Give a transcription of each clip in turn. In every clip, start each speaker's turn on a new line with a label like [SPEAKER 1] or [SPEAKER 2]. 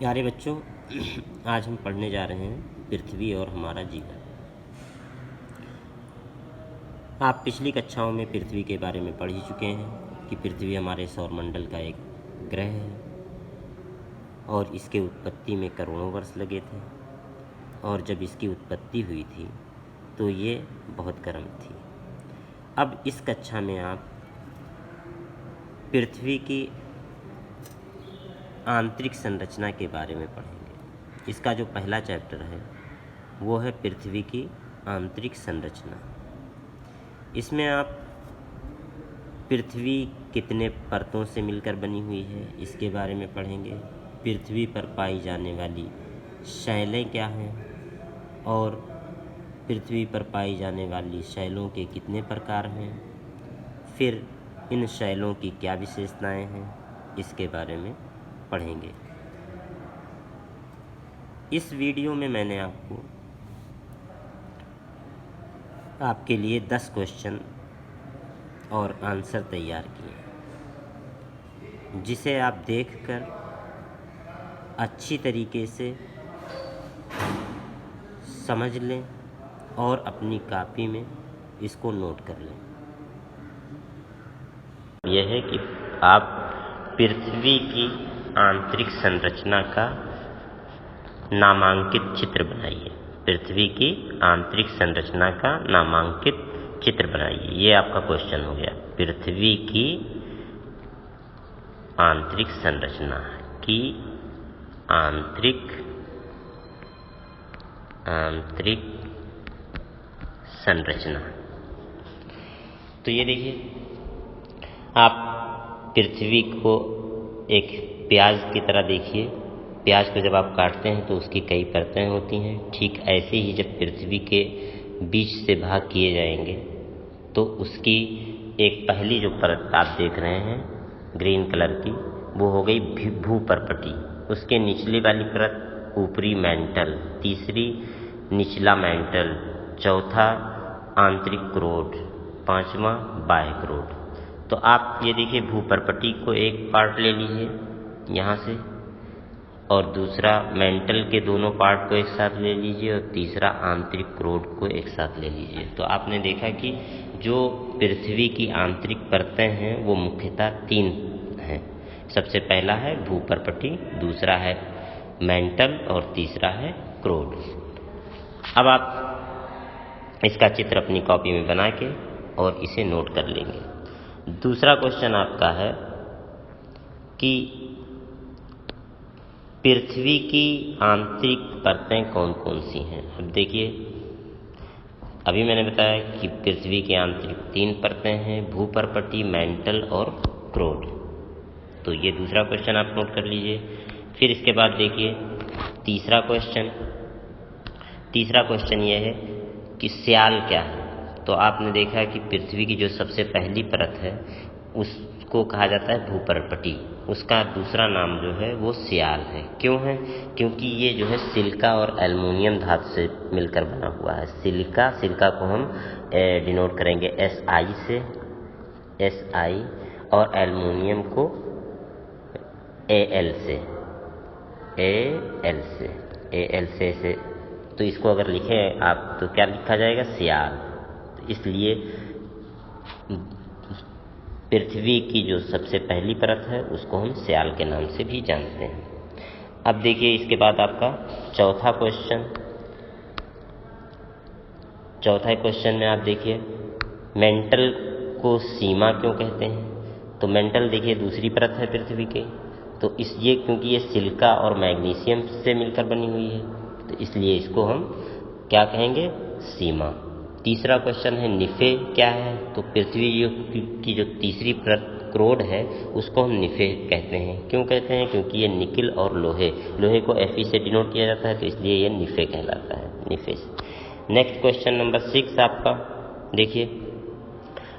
[SPEAKER 1] प्यारे बच्चों, आज हम पढ़ने जा रहे हैं पृथ्वी और हमारा जीवन। आप पिछली कक्षाओं में पृथ्वी के बारे में पढ़ ही चुके हैं कि पृथ्वी हमारे सौरमंडल का एक ग्रह है और इसके उत्पत्ति में करोड़ों वर्ष लगे थे। और जब इसकी उत्पत्ति हुई थी तो ये बहुत गर्म थी। अब इस कक्षा में आप पृथ्वी की आंतरिक संरचना के बारे में पढ़ेंगे। इसका जो पहला चैप्टर है वो है पृथ्वी की आंतरिक संरचना। इसमें आप पृथ्वी कितने परतों से मिलकर बनी हुई है इसके बारे में पढ़ेंगे। पृथ्वी पर पाई जाने वाली शैलें क्या हैं और पृथ्वी पर पाई जाने वाली शैलों के कितने प्रकार हैं, फिर इन शैलों की क्या विशेषताएं हैं, इसके बारे में पढ़ेंगे। इस वीडियो में मैंने आपके लिए 10 क्वेश्चन और आंसर तैयार किए, जिसे आप देखकर अच्छी तरीके से समझ लें और अपनी कॉपी में इसको नोट कर लें। यह है कि आप पृथ्वी की आंतरिक संरचना का नामांकित चित्र बनाइए। पृथ्वी की आंतरिक संरचना का नामांकित चित्र बनाइए। ये आपका क्वेश्चन हो गया। पृथ्वी की आंतरिक संरचना की आंतरिक संरचना। तो ये देखिए, आप पृथ्वी को एक प्याज की तरह देखिए। प्याज को जब आप काटते हैं तो उसकी कई परतें होती हैं। ठीक ऐसे ही जब पृथ्वी के बीच से भाग किए जाएंगे तो उसकी एक पहली जो परत आप देख रहे हैं ग्रीन कलर की, वो हो गई भूपर्पटी। उसके निचली वाली परत ऊपरी मेंटल, तीसरी निचला मेंटल, चौथा आंतरिक क्रोड, पांचवा बाह्य क्रोड। तो आप ये देखिए, भूपर्पटी को एक पार्ट ले लीजिए यहाँ से, और दूसरा मेंटल के दोनों पार्ट को एक साथ ले लीजिए, और तीसरा आंतरिक क्रोड को एक साथ ले लीजिए। तो आपने देखा कि जो पृथ्वी की आंतरिक परतें हैं वो मुख्यतः 3 हैं। सबसे पहला है भूपर्पटी, दूसरा है मेंटल और तीसरा है क्रोड। अब आप इसका चित्र अपनी कॉपी में बना के और इसे नोट कर लेंगे। दूसरा क्वेश्चन आपका है कि पृथ्वी की आंतरिक परतें कौन कौन सी हैं। अब देखिए, अभी मैंने बताया कि पृथ्वी की आंतरिक 3 परतें हैं, भूपर्पटी, मेंटल और क्रोड। तो ये दूसरा क्वेश्चन आप नोट कर लीजिए। फिर इसके बाद देखिए तीसरा क्वेश्चन ये है कि स्याल क्या है। तो आपने देखा कि पृथ्वी की जो सबसे पहली परत है उसको कहा जाता है भूपर्पटी, उसका दूसरा नाम जो है वो स्याल है। क्यों है? क्योंकि ये जो है सिलिका और एल्युमिनियम धातु से मिलकर बना हुआ है। सिलिका को हम डिनोट करेंगे SI से, SI, और एल्युमिनियम को AL से। तो इसको अगर लिखें आप तो क्या लिखा जाएगा? स्याल। तो इसलिए पृथ्वी की जो सबसे पहली परत है उसको हम स्याल के नाम से भी जानते हैं। अब देखिए इसके बाद आपका चौथा क्वेश्चन में आप देखिए, मेंटल को सीमा क्यों कहते हैं। तो मेंटल देखिए दूसरी परत है पृथ्वी के, तो इसलिए क्योंकि ये सिलिका और मैग्नीशियम से मिलकर बनी हुई है, तो इसलिए इसको हम क्या कहेंगे? सीमा। तीसरा क्वेश्चन है निफे क्या है। तो पृथ्वी की जो तीसरी परत क्रोड है उसको हम निफे कहते हैं। क्यों कहते हैं? क्योंकि ये निकिल और लोहे को Fe से डिनोट किया जाता है, तो इसलिए ये निफे कहलाता है, निफे। नेक्स्ट क्वेश्चन नंबर 6 आपका देखिए।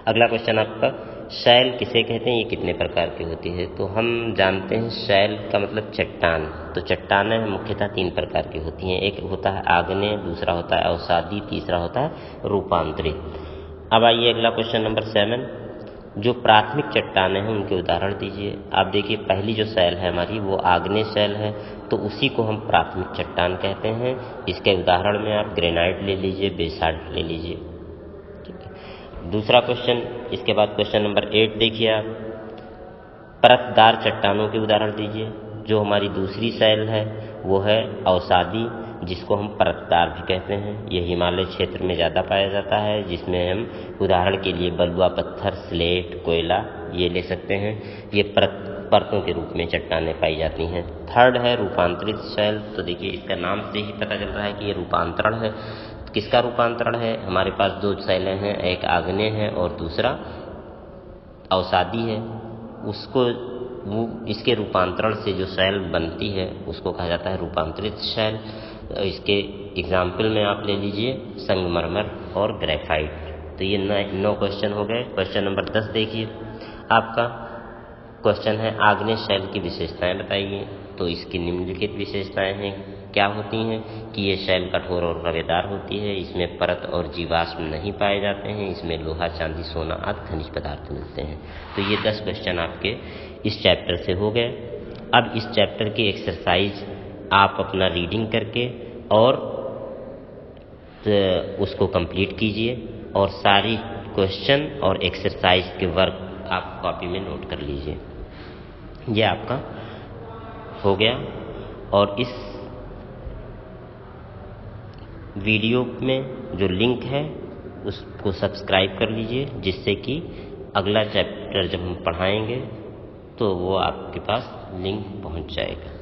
[SPEAKER 1] अगला क्वेश्चन आपका, शैल किसे कहते हैं, ये कितने प्रकार की होती है। तो हम जानते हैं शैल का मतलब चट्टान। तो चट्टानें मुख्यतः 3 प्रकार की होती हैं। एक होता है आग्नेय, दूसरा होता है अवसादी, तीसरा होता है रूपांतरित। अब आइए अगला क्वेश्चन नंबर 7। जो प्राथमिक चट्टानें हैं उनके उदाहरण दीजिए। आप देखिए पहली जो शैल है हमारी वो आग्नेय शैल है, तो उसी को हम प्राथमिक चट्टान कहते हैं। इसके उदाहरण में आप ग्रेनाइट ले लीजिए, बेसाल्ट ले लीजिए। ठीक है। दूसरा क्वेश्चन, इसके बाद क्वेश्चन नंबर 8 देखिए आप, परतदार चट्टानों के उदाहरण दीजिए। जो हमारी दूसरी शैल है वो है अवसादी, जिसको हम परतदार भी कहते हैं। ये हिमालय क्षेत्र में ज़्यादा पाया जाता है, जिसमें हम उदाहरण के लिए बलुआ पत्थर, स्लेट, कोयला ये ले सकते हैं। ये परतों के रूप में चट्टानें पाई जाती हैं। थर्ड है रूपांतरित शैल। तो देखिए इसका नाम से ही पता चल रहा है कि ये रूपांतरण है। किसका रूपांतरण है? हमारे पास दो शैलें हैं, एक आग्नेय है और दूसरा अवसादी है। उसको वो इसके रूपांतरण से जो शैल बनती है उसको कहा जाता है रूपांतरित शैल। इसके एग्जाम्पल में आप ले लीजिए संगमरमर और ग्रेफाइट। तो ये 9 क्वेश्चन हो गए। क्वेश्चन नंबर 10 देखिए आपका क्वेश्चन है आग्नेय शैल की विशेषताएं बताइए। तो इसकी निम्नलिखित विशेषताएं हैं, क्या होती हैं कि ये शैल कठोर और रवेदार होती है, इसमें परत और जीवाश्म नहीं पाए जाते हैं, इसमें लोहा, चांदी, सोना आदि खनिज पदार्थ मिलते हैं। तो ये 10 क्वेश्चन आपके इस चैप्टर से हो गए। अब इस चैप्टर की एक्सरसाइज आप अपना रीडिंग करके और उसको कंप्लीट कीजिए और सारी क्वेश्चन और एक्सरसाइज के वर्क आप कॉपी में नोट कर लीजिए। ये आपका हो गया। और इस वीडियो में जो लिंक है उसको सब्सक्राइब कर लीजिए, जिससे कि अगला चैप्टर जब हम पढ़ाएंगे तो वो आपके पास लिंक पहुंच जाएगा।